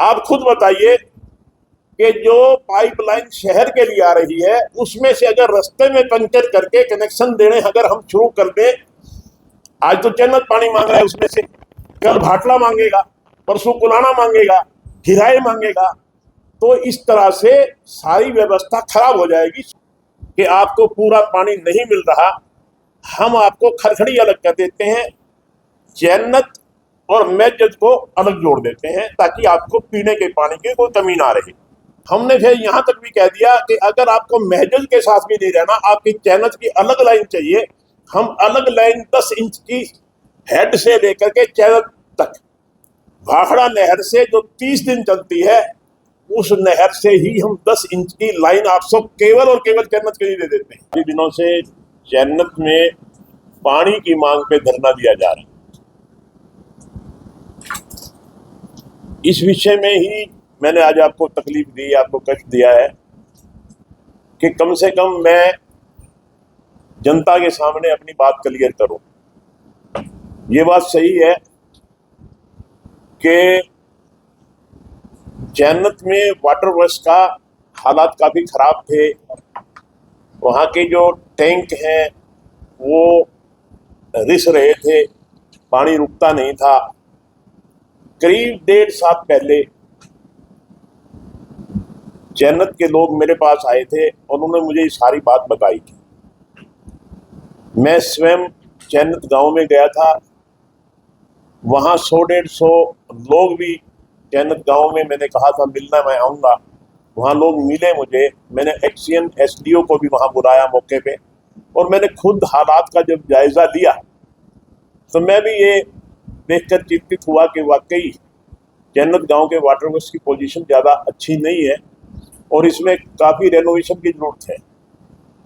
आप खुद बताइए कि जो पाइपलाइन शहर के लिए आ रही है उसमें से अगर रास्ते में पंक्चर करके कनेक्शन देने अगर हम शुरू कर दें, आज तो जन्नत पानी मांग रहा है उसमें से, कल भाटला मांगेगा, परसों कुलाना मांगेगा, हिराए मांगेगा, तो इस तरह से सारी व्यवस्था खराब हो जाएगी कि आपको पूरा पानी नहीं मिल रहा। हम आपको खरखड़ी अलग कर देते हैं, जन्नत और मैजद को अलग जोड़ देते हैं ताकि आपको पीने के पानी की कोई कमी ना रहे। हमने फिर यहां तक भी कह दिया कि अगर आपको महजद के साथ भी नहीं रहना, आपकी जन्नत की अलग लाइन चाहिए, हम अलग लाइन 10 इंच की हेड से लेकर के जन्नत तक भाखड़ा नहर से जो 30 दिन चलती है उस नहर से ही हम 10 इंच की लाइन आप सब केवल और केवल जन्नत के लिए दे देते हैं। कई दिनों से जन्नत में पानी की मांग पे धरना दिया जा रहा है। इस विषय में ही मैंने आज आपको तकलीफ दी, आपको कष्ट दिया है कि कम से कम मैं जनता के सामने अपनी बात क्लियर करूं। ये बात सही है कि जन्नत में वाटर वर्क्स का हालात काफ़ी ख़राब थे। वहाँ के जो टैंक हैं वो रिस रहे थे, पानी रुकता नहीं था। करीब 1.5 साल पहले जन्नत के लोग मेरे पास आए थे और उन्होंने मुझे ये सारी बात बताई थी। मैं स्वयं जन्नत गांव में गया था, वहाँ 100-150 लोग भी जन्नत गांव में, मैंने कहा था मिलना, मैं आऊँगा। वहाँ लोग मिले मुझे, मैंने एक्सीएन एसडीओ को भी वहाँ बुलाया मौके पे और मैंने खुद हालात का जब जायज़ा लिया तो मैं भी ये देखकर चिंतित हुआ कि वाकई जन्नत गांव के वाटर वर्क्स की पोजीशन ज़्यादा अच्छी नहीं है और इसमें काफ़ी रेनोवेशन की ज़रूरत है।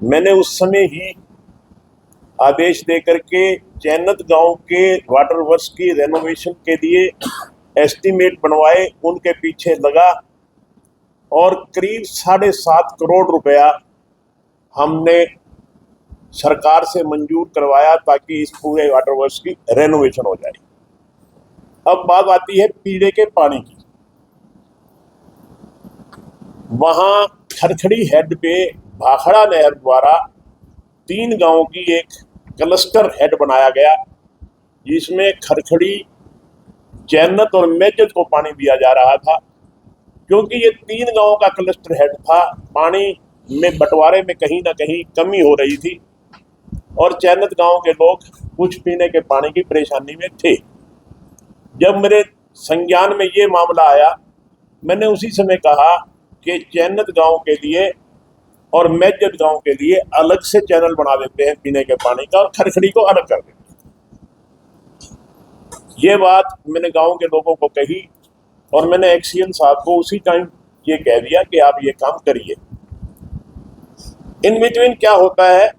मैंने उस समय ही आदेश देकर के जन्नत गांव के वाटर वर्क्स की रेनोवेशन के लिए एस्टीमेट बनवाए, उनके पीछे लगा और करीब 7.5 करोड़ रुपया हमने सरकार से मंजूर करवाया ताकि इस पूरे वाटर वर्क्स की रेनोवेशन हो जाए। अब बात आती है पीने के पानी की। वहाँ खरखड़ी हेड पे भाखड़ा नहर द्वारा 3 गांवों की एक क्लस्टर हेड बनाया गया जिसमें खरखड़ी, जन्नत और मैजद को पानी दिया जा रहा था। क्योंकि ये 3 गांवों का क्लस्टर हेड था, पानी में बंटवारे में कहीं ना कहीं कमी हो रही थी और जन्नत गांव के लोग कुछ पीने के पानी की परेशानी में थे। जब मेरे संज्ञान में ये मामला आया, मैंने उसी समय कहा कि जन्नत गांव के लिए और मैजद गांव के लिए अलग से चैनल बना देते हैं पीने के पानी का और खरखड़ी को अलग कर देते हैं। ये बात मैंने गांव के लोगों को कही और मैंने एक्सीएन साहब को उसी टाइम ये कह दिया कि आप ये काम करिए। इन बिटवीन क्या होता है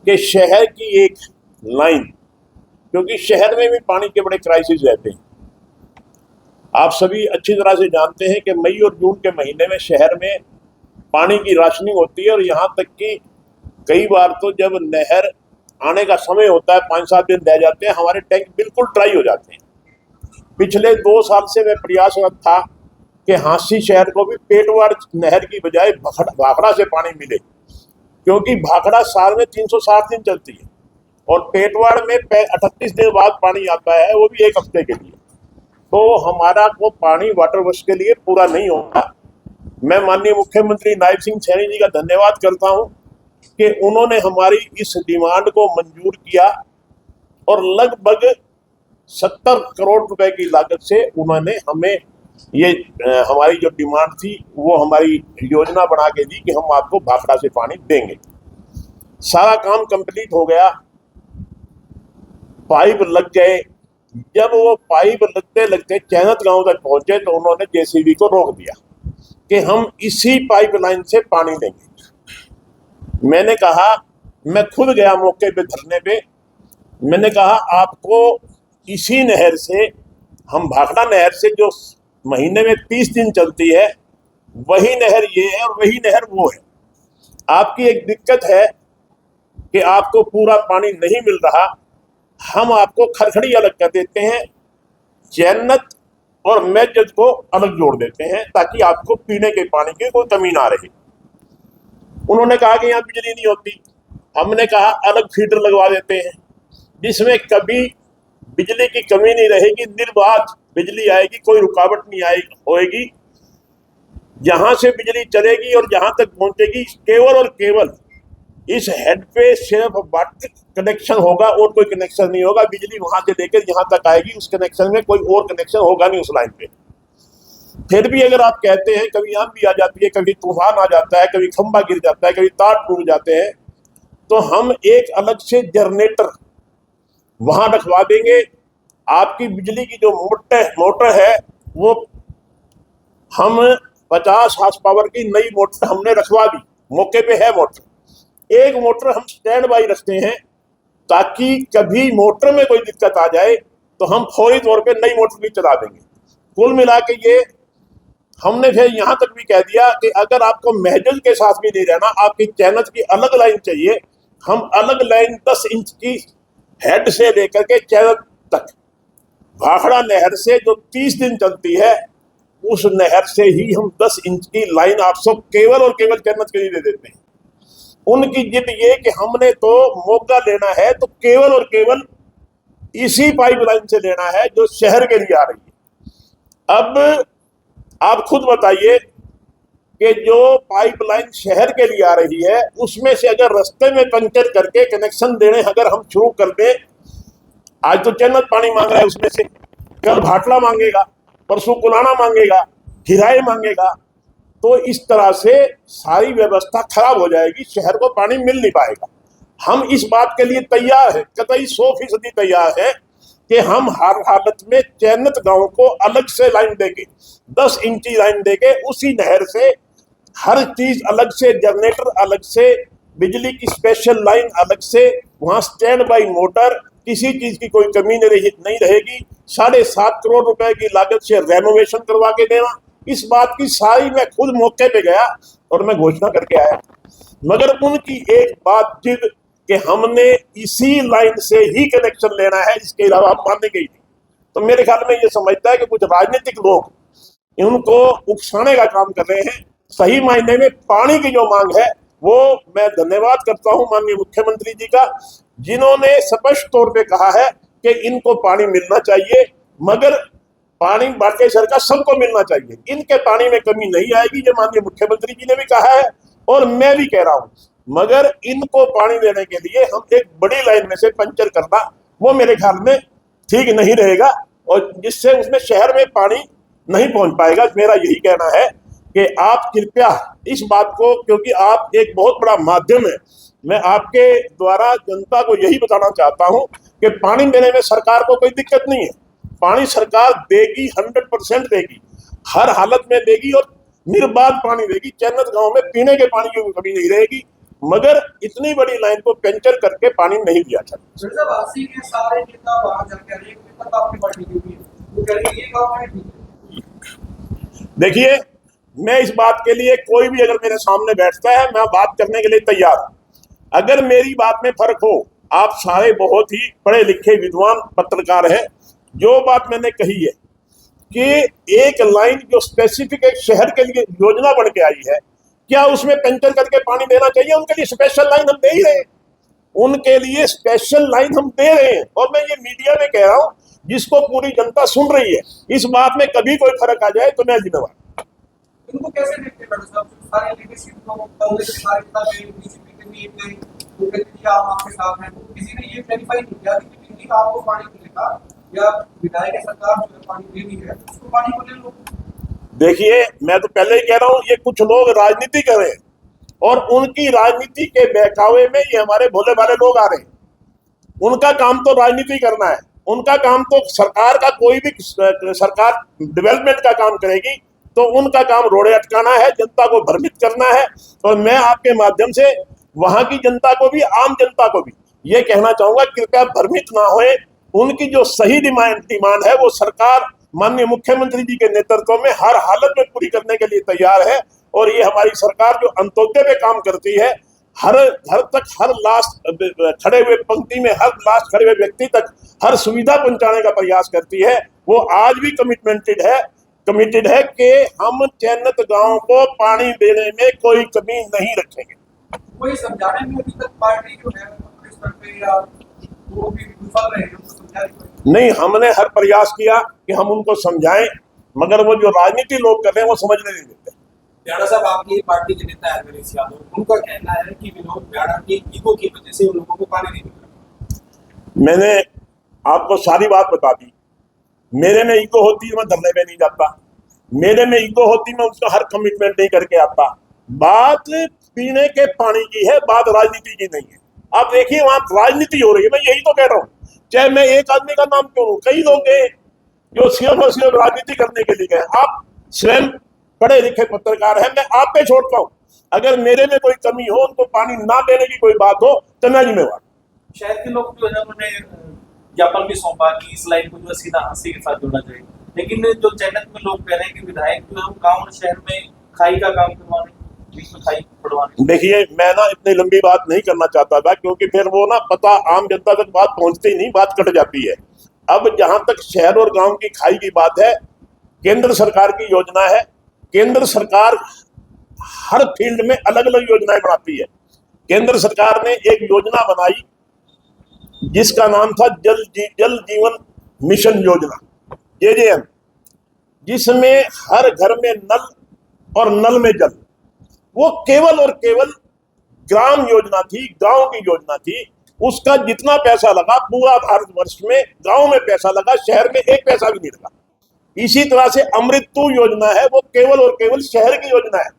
कि शहर की एक लाइन, क्योंकि शहर में भी पानी के बड़े क्राइसिस रहते हैं, आप सभी अच्छी तरह से जानते हैं कि मई और जून के महीने में शहर में पानी की राशनिंग होती है और यहाँ तक कि कई बार तो जब नहर आने का समय होता है 5-7 दिन रह जाते हैं, हमारे टैंक बिल्कुल ड्राई हो जाते हैं। पिछले 2 साल से मैं प्रयासरत था कि हांसी शहर को भी पेटवाड़ नहर की बजाय भाखड़ा से पानी मिले, क्योंकि भाखड़ा साल में 360 दिन चलती है और पेटवाड़ में 38 दिन बाद पानी आता है, वो भी 1 हफ्ते के लिए। तो हमारा वो पानी वाटर वर्क्स के लिए पूरा नहीं होता। मैं माननीय मुख्यमंत्री नायब सिंह सैनी जी का धन्यवाद करता हूं कि उन्होंने हमारी इस डिमांड को मंजूर किया और लगभग 70 करोड़ रुपए की लागत से उन्होंने हमें ये हमारी जो डिमांड थी वो हमारी योजना बना के दी कि हम आपको भाखड़ा से पानी देंगे। सारा काम कंप्लीट हो गया, पाइप लग गए। जब वो पाइप लगते लगते चैनत गांव तक पहुंचे तो उन्होंने जेसीबी को रोक दिया कि हम इसी पाइपलाइन से पानी लेंगे। मैंने कहा, मैं खुद गया मौके पे धरने पे, मैंने कहा आपको इसी नहर से, हम भाखड़ा नहर से जो महीने में 30 दिन चलती है वही नहर ये है और वही नहर वो है। आपकी एक दिक्कत है कि आपको पूरा पानी नहीं मिल रहा, हम आपको खरखड़ी अलग कर देते हैं, जन्नत और मैसेज को अलग जोड़ देते हैं ताकि आपको पीने के पानी की कोई कमी ना रहे। उन्होंने कहा कि यहाँ बिजली नहीं होती, हमने कहा अलग फीडर लगवा देते हैं जिसमें कभी बिजली की कमी नहीं रहेगी, निर्बाध बिजली आएगी, कोई रुकावट नहीं आएगी होएगी। जहां से बिजली चलेगी और जहां तक पहुंचेगी केवल और केवल इस हेड पे सिर्फ वाटर कनेक्शन होगा और कोई कनेक्शन नहीं होगा। बिजली वहां से लेकर जहां तक आएगी उस कनेक्शन में कोई और कनेक्शन होगा नहीं उस लाइन पे। फिर भी अगर आप कहते हैं कभी आंधी भी आ जाती है, कभी तूफान आ जाता है, कभी खंभा गिर जाता है, कभी तार टूट जाते हैं, तो हम एक अलग से जनरेटर वहां रखवा देंगे। आपकी बिजली की जो मोटर है वो हम 50 हार्स पावर की नई मोटर हमने रखवा दी, मौके पे है मोटर। एक मोटर हम स्टैंड बाई रखते हैं ताकि कभी मोटर में कोई दिक्कत आ जाए तो हम फौरी तौर पे नई मोटर भी चला देंगे। कुल मिला के ये हमने फिर यहाँ तक भी कह दिया कि अगर आपको महजल के साथ भी नहीं रहना, आपकी चैनल की अलग लाइन चाहिए, हम अलग लाइन 10 इंच की हेड से लेकर के चैनल तक भाखड़ा नहर से जो 30 दिन चलती है उस नहर से ही हम 10 इंच की लाइन आप सब केवल और केवल चैनल के लिए दे देते हैं। उनकी जिद ये कि हमने तो मौका लेना है तो केवल और केवल इसी पाइपलाइन से लेना है जो शहर के लिए आ रही है। अब आप खुद बताइए कि जो पाइपलाइन शहर के लिए आ रही है उसमें से अगर रास्ते में पंक्चर करके कनेक्शन देने अगर हम शुरू कर दें, आज तो चैनल पानी मांग रहा है उसमें से, कल भाटला मांगेगा, परसों कुलाना मांगेगा, हिराए मांगेगा, तो इस तरह से सारी व्यवस्था खराब हो जाएगी, शहर को पानी मिल नहीं पाएगा। हम इस बात के लिए तैयार हैं, कतई 100% तैयार हैं कि हम हर हालत में चैनत गांव को अलग से लाइन देंगे, 10 इंची लाइन देंगे, उसी नहर से हर चीज अलग से, जनरेटर अलग से, बिजली की स्पेशल लाइन अलग से, वहां स्टैंड बाई मोटर, किसी चीज की कोई कमी नहीं रहेगी। 7.5 करोड़ रुपए की लागत से रेनोवेशन करवा के देना, इस बात की सारी मैं खुद मौके पे गया और मैं घोषणा करके आया। मगर उनकी एक बात जिद कि हमने इसी लाइन से ही कनेक्शन लेना है, इसके अलावा हम मानेंगे ही नहीं। तो मेरे ख्याल में ये समझता है कि कुछ राजनीतिक लोग उनको उकसाने का काम कर रहे हैं। सही मायने में पानी की जो मांग है वो मैं धन्यवाद करता हूं माननीय मुख्यमंत्री जी का, जिन्होंने स्पष्ट तौर पे कहा है कि इनको पानी मिलना चाहिए, मगर पानी बाकी सरकार सबको मिलना चाहिए, इनके पानी में कमी नहीं आएगी, जो माननीय मुख्यमंत्री जी ने भी कहा है और मैं भी कह रहा हूं। मगर इनको पानी देने के लिए हम एक बड़ी लाइन में से पंचर करना वो मेरे ख्याल में ठीक नहीं रहेगा और जिससे उसमें शहर में पानी नहीं पहुंच पाएगा। मेरा यही कहना है कि आप कृपया इस बात को, क्योंकि आप एक बहुत बड़ा माध्यम है, मैं आपके द्वारा जनता को यही बताना चाहता हूं कि पानी देने में सरकार को कोई दिक्कत नहीं है, पानी सरकार देगी, 100% देगी, हर हालत में देगी और निर्बाध पानी देगी। चैनत गांव में पीने के पानी की कमी नहीं रहेगी, मगर इतनी बड़ी लाइन को पंचर करके पानी नहीं दिया जाता। देखिए, मैं इस बात के लिए, कोई भी अगर मेरे सामने बैठता है मैं बात करने के लिए तैयार हूं। अगर मेरी बात में फर्क हो, आप सारे बहुत ही पढ़े लिखे विद्वान पत्रकार हैं, जो बात मैंने कही है कि एक लाइन जो स्पेसिफिक एक शहर के लिए योजना बन के आई है, क्या उसमें पंचर करके पानी देना चाहिए? उनके लिए स्पेशल लाइन हम दे ही रहे हैं, उनके लिए स्पेशल लाइन हम दे रहे हैं और मैं ये मीडिया में कह रहा हूं जिसको पूरी जनता सुन रही है। इस बात में कभी कोई फर्क आ जाए तो मैं जिम्मेवार। इनको कैसे देखते हैं साहब? सारे लीडरशिप को कांग्रेस के सारे बीजेपी के भी एक आप आपके साथ हैं, तो किसी ने ये क्लैरिफाई नहीं किया कि कितनी आपको पानी मिलेगा या विधायक सरकार जो पानी देनी है उसको पानी को ले लो। देखिए, मैं तो पहले ही कह रहा हूं, ये कुछ लोग राजनीति कर रहे हैं और उनकी राजनीति के बहकावे में ये हमारे भोले भाले लोग आ रहे हैं। उनका काम तो राजनीति करना है, उनका काम तो सरकार का, कोई भी सरकार डेवलपमेंट का काम करेगी तो उनका काम रोड़े अटकाना है, जनता को भ्रमित करना है। और मैं आपके माध्यम से वहां की जनता को भी, आम जनता को भी ये कहना चाहूंगा, कृपया भ्रमित ना होए। उनकी जो सही डिमांड है वो सरकार माननीय मुख्यमंत्री जी के नेतृत्व में हर हालत में पूरी करने के लिए तैयार है। और ये हमारी सरकार जो अंत्योदय पे काम करती है, हर घर तक, हर लास्ट खड़े हुए पंक्ति में, हर लास्ट खड़े हुए व्यक्ति तक हर सुविधा पहुंचाने का प्रयास करती है। वो आज भी कमिटेड है कि हम चैनत गांव को पानी देने में कोई कमी नहीं रखेंगे। कोई समझाने में अभी तक पार्टी जो है अपने स्तर पे या वो भी विफल रहे हैं, उनको समझा रही नहीं, हमने हर प्रयास किया कि हम उनको समझाएं, मगर वो जो राजनीति लोग कर रहे हैं वो समझने नहीं देते। ब्याड़ा साहब, आपकी पार्टी के नेता है हरमनीश यादव, उनका कहना है कि विनोद ब्याड़ा की ईगो की वजह से उन लोगों को पानी नहीं मिल रहा। मैंने आपको सारी बात बता दी। मेरे में ईगो होती मैं धरने में नहीं जाता, मेरे में ईगो होती मैं उसका हर कमिटमेंट नहीं करके आता। बात पीने के पानी की है, बात राजनीति की नहीं है। आप देखिए वहां राजनीति हो रही है, मैं यही तो कह रहा हूँ। चाहे मैं एक आदमी का नाम क्यों लूं, कई लोग गए जो सिर्फ और सिर्फ राजनीति करने के लिए गए। आप स्वयं पढ़े लिखे पत्रकार हैं, मैं आप पे छोड़ता हूँ। अगर मेरे में कोई कमी हो, उनको पानी ना देने की कोई बात हो तो मैं जिम्मेवार। शहर के लोग जो है उन्होंने ज्ञापन भी सौंपा कि इस लाइन को जो है सीधा हांसी के साथ जोड़ा जाए, लेकिन जो चैनत में लोग कह रहे हैं कि विधायक जो है वो गाँव और शहर में खाई का काम करवाने, बीच में खाई बढ़वाने। देखिए, मैं ना इतनी लंबी बात नहीं करना चाहता था, क्योंकि फिर वो ना पता आम जनता तक बात पहुंचती नहीं, बात कट जाती है। अब जहां तक शहर और गांव की खाई की बात है, केंद्र सरकार की योजना है। केंद्र सरकार हर फील्ड में अलग अलग योजनाएं बनाती है। केंद्र सरकार ने एक योजना बनाई जिसका नाम था जल जीवन मिशन योजना, JJM, जिसमें हर घर में नल और नल में जल। वो केवल और केवल ग्राम योजना थी, गांव की योजना थी। उसका जितना पैसा लगा पूरा भारतवर्ष में गांव में पैसा लगा, शहर में एक पैसा भी नहीं लगा। इसी तरह से अमृत 2 योजना है, वो केवल और केवल शहर की योजना है।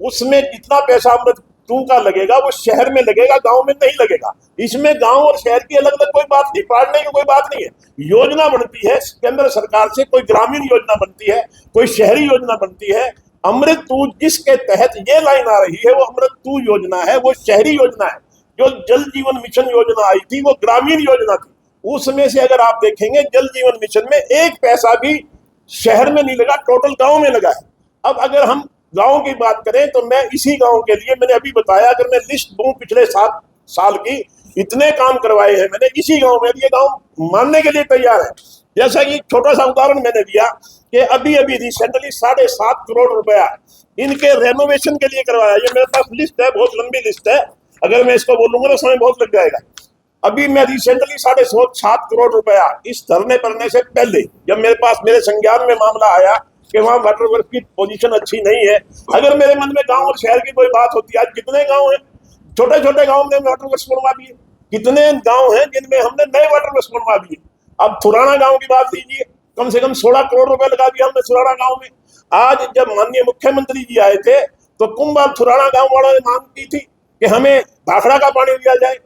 उसमें जितना पैसा अमृत 2 का लगेगा वो शहर में लगेगा, गांव में नहीं लगेगा। इसमें गांव और शहर की अलग अलग कोई बात नहीं, पाड़ने की कोई बात नहीं है। योजना बनती है केंद्र सरकार से, कोई ग्रामीण योजना बनती है, कोई शहरी योजना बनती है। अमृत 2 जिसके तहत ये लाइन आ रही है वो अमृत 2 योजना है, वो शहरी योजना है। जो जल जीवन मिशन योजना आई थी वो ग्रामीण योजना थी। उसमें से अगर आप देखेंगे जल जीवन मिशन में एक पैसा भी शहर में नहीं लगा, टोटल गांव में लगा है। अब अगर हम गांव की बात करें तो मैं इसी गांव के लिए, मैंने अभी बताया, अगर मैं लिस्ट दूं पिछले 7 साल की, इतने काम करवाए हैं मैंने इसी गांव में। ये गांव मानने के लिए तैयार है। जैसा कि छोटा सा उदाहरण मैंने दिया कि अभी रिसेंटली 7.5 करोड़ रुपया इनके रेनोवेशन के लिए करवाया। ये मेरे पास लिस्ट है, बहुत लंबी लिस्ट है, अगर मैं इसको बोलूंगा तो समय बहुत लग जाएगा। अभी मैं रिसेंटली 7.5 करोड़ रुपया इस धरने पड़ने से पहले, जब मेरे पास मेरे संज्ञान में मामला आया कि वहाँ वाटर वर्क की पोजीशन अच्छी नहीं है, अगर मेरे मन में गांव और शहर की कोई बात होती है, आज कितने गांव हैं, छोटे छोटे गांव में वाटर वर्क बनवा दिए, कितने गांव हैं जिनमें हमने नए वाटर वर्क बनवा दिए। अब थुराना गांव की बात लीजिए, कम से कम 16 करोड़ रुपए लगा दिया हमने थुराना गांव में। आज जब माननीय मुख्यमंत्री जी आए थे तो कुंभ थुराना गांव वालों ने मांग की थी कि हमें भाखड़ा का पानी दिया जाए।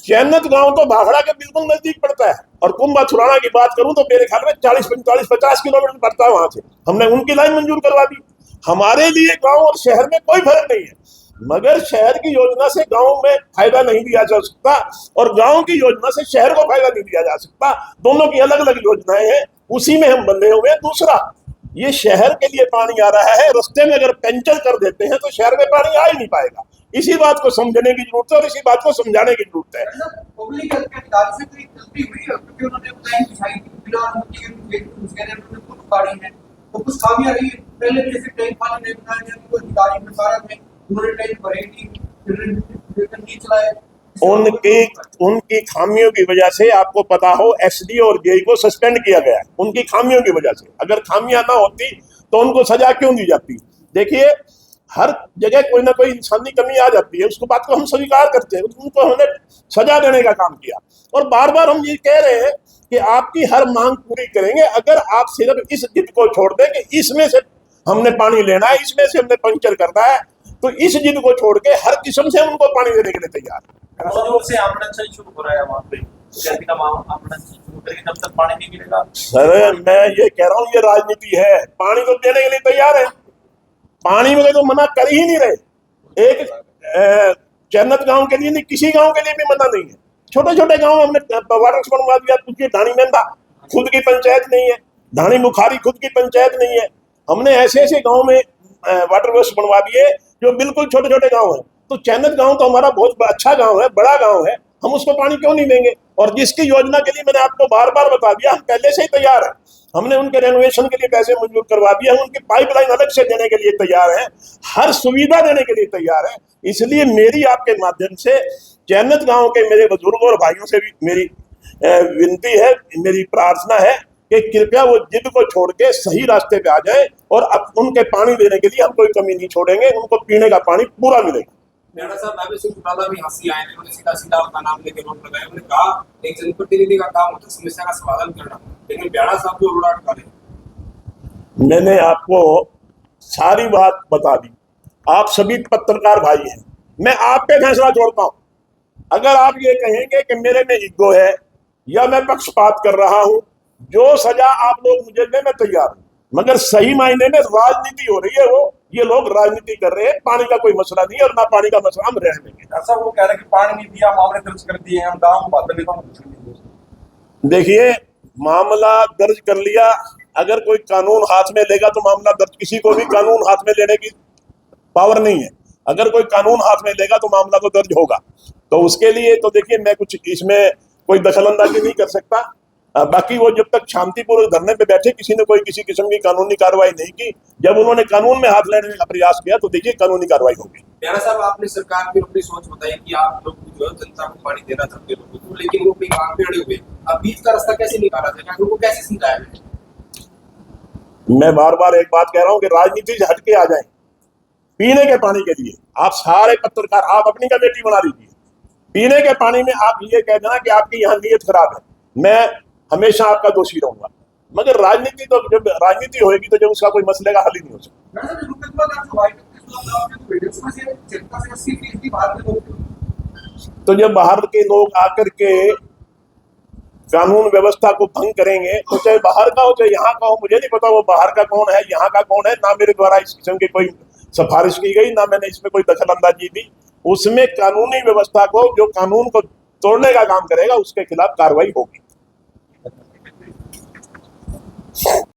चैनत गांव तो भाखड़ा के बिल्कुल नजदीक पड़ता है, और कुंभा थुराना की बात करूं तो मेरे ख्याल में 40-45-50 किलोमीटर पड़ता है वहां से। हमने उनकी लाइन मंजूर करवा दी। हमारे लिए गांव और शहर में कोई फर्क नहीं है, मगर शहर की योजना से गांव में फायदा नहीं दिया जा सकता और गांव की योजना से शहर को फायदा नहीं दिया जा सकता। दोनों की अलग अलग योजनाएं हैं, उसी में हम बंधे हुए हैं। दूसरा, ये शहर के लिए पानी आ रहा है, रास्ते में अगर पंचर कर देते हैं तो शहर में पानी आ ही नहीं पाएगा। इसी बात को समझने की जरूरत है और इसी बात को समझाने की जरूरत है। पब्लिक हेल्थ के अधिकारी से कोई गलती हुई है, क्योंकि उन्होंने बताया कि शायद बिना अनुमति के उसके लिए उन्होंने खुद उखाड़ी है, तो कुछ खामियां रही। पहले भी ऐसे टैंक पानी नहीं बनाया गया, कोई अधिकारी प्रसारक में उन्होंने टैंक भरे नहीं चलाए। उनकी खामियों की वजह से, आपको पता हो, एसडी और जेई को सस्पेंड किया गया, उनकी खामियों की वजह से। अगर खामियां ना होती तो उनको सजा क्यों दी जाती? देखिए, हर जगह कोई ना कोई इंसानी कमी आ जाती है, उसको बात को हम स्वीकार करते हैं। उनको हमने सजा देने का काम किया और बार बार हम ये कह रहे हैं कि आपकी हर मांग पूरी करेंगे अगर आप सिर्फ इस जिद को छोड़ दें कि इसमें से हमने पानी लेना है, इसमें से हमने पंचर करना है। तो इस जिद को छोड़ के हर किस्म से हम उनको पानी देने के लिए तैयार है। से आमंत्रण शुरू हो रहा है वहाँ पे, जब तक पानी नहीं मिलेगा। सर, मैं ये कह रहा हूँ, ये राजनीति है। पानी तो देने के लिए तैयार है, पानी में तो मना कर ही नहीं रहे। एक चैनत गांव के लिए नहीं, किसी गांव के लिए भी मना नहीं है। छोटे छोटे गांव हमने वाटर बनवा दिया। पूछिए ढाणी मेंदा खुद की पंचायत नहीं है, ढाणी मुखारी खुद की पंचायत नहीं है। हमने ऐसे ऐसे गांव में वाटर वर्क्स बनवा दिए जो बिल्कुल छोटे छोटे गांव हैं। तो चैनत गांव तो हमारा बहुत अच्छा गांव है, बड़ा गांव है, हम उसको पानी क्यों नहीं देंगे? और जिसकी योजना के लिए मैंने आपको बार बार बता दिया, हम पहले से ही तैयार हैं। हमने उनके रेनोवेशन के लिए पैसे मंजूर करवा दिए, हम उनकी पाइपलाइन अलग से देने के लिए तैयार हैं, हर सुविधा देने के लिए तैयार हैं। इसलिए मेरी आपके माध्यम से चैनत गांव के मेरे बुजुर्गों और भाइयों से भी मेरी विनती है, मेरी प्रार्थना है कि कृपया वो जिद को छोड़ के सही रास्ते पे आ जाए और अब उनके पानी देने के लिए हम कोई कमी नहीं छोड़ेंगे, उनको पीने का पानी पूरा मिलेगा। मेरा साहब बाबे सिंह चौटाला भी हंसी आए, उन्होंने सीधा सीधा आपका नाम लेके रोक लगाया। उन्होंने कहा एक जनप्रतिनिधि का काम होता है समस्या का समाधान करना, लेकिन ब्याड़ा साहब को रोड़ा अटका रहे। मैंने आपको सारी बात बता दी, आप सभी पत्रकार भाई हैं, मैं आप पे फैसला छोड़ता हूं। अगर आप ये कहेंगे कि मेरे में ईगो है या मैं पक्षपात कर रहा हूं, जो सजा आप लोग मुझे दें मैं तैयार हूं, मगर सही मायने में राजनीति हो रही है, वो ये लोग राजनीति कर रहे हैं। पानी का कोई मसला नहीं है और ना पानी का मसला हम रहने देंगे। डॉक्टर साहब वो कह रहे हैं कि पानी नहीं दिया, मामले दर्ज कर दिए, हम गांव को बात लेता हूँ। देखिए, मामला दर्ज कर लिया, अगर कोई कानून हाथ में लेगा तो मामला दर्ज, किसी को भी कानून हाथ में लेने की पावर नहीं है। अगर कोई कानून हाथ में लेगा तो मामला तो दर्ज होगा। तो उसके लिए तो देखिए, मैं कुछ इसमें कोई दखलंदाजी नहीं कर सकता। बाकी वो जब तक शांतिपूर्वक धरने पे बैठे, किसी ने कोई किसी किस्म की कानूनी कार्रवाई नहीं की। जब उन्होंने कानून में हाथ लेने का प्रयास किया तो देखिए कानूनी कार्रवाई होगी। ब्याड़ा साहब, आपने सरकार की अपनी सोच बताई कि आप लोग जो है जनता को पानी देना चाहते लोगों को, लेकिन वो अपनी मांग पे अड़े हुए। अब बीच का रास्ता कैसे निकाला जाए, उनको कैसे समझाया जाए? मैं बार बार एक बात कह रहा हूँ कि राजनीति से हटके आ जाए। पीने के पानी के लिए आप सारे पत्रकार, आप अपनी कमेटी बना लीजिए। पीने के पानी में आप ये कह देना कि आपकी यहाँ नीयत खराब है, मैं हमेशा आपका दोषी रहूंगा। मगर राजनीति तो जब राजनीति होगी तो जब उसका कोई मसले का हल ही नहीं हो सकता। तो जब बाहर के लोग आकर के कानून व्यवस्था को भंग करेंगे, तो चाहे बाहर का हो चाहे यहाँ का हो, मुझे नहीं पता वो बाहर का कौन है यहाँ का कौन है। ना मेरे द्वारा इस किस्म की कोई सिफारिश की गई, ना मैंने इसमें कोई दखल अंदाजी दी। उसमें कानूनी व्यवस्था को, जो कानून को तोड़ने का काम करेगा उसके खिलाफ कार्रवाई होगी।